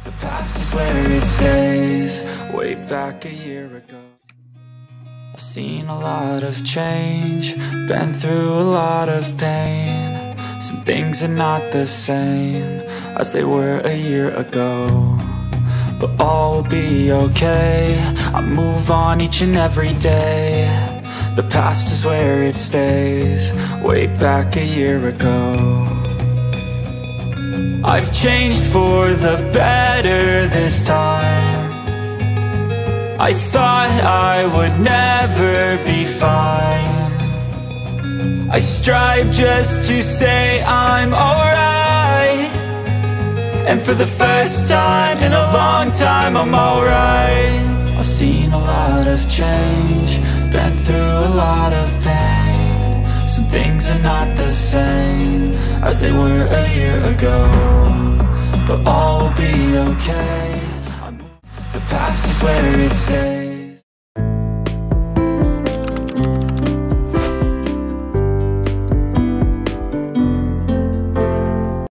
The past is where it stays. Way back a year ago, I've seen a lot of change, been through a lot of pain. Some things are not the same as they were a year ago, but all will be okay. I move on each and every day. The past is where it stays. Way back a year ago, I've changed for the better this time. I thought I would never be fine. I strive just to say I'm alright, and for the first time in a long time I'm alright. I've seen a lot of change, been through a lot of pain. Some things are not the same as they were a year ago, but all will be okay. The past is where it stays.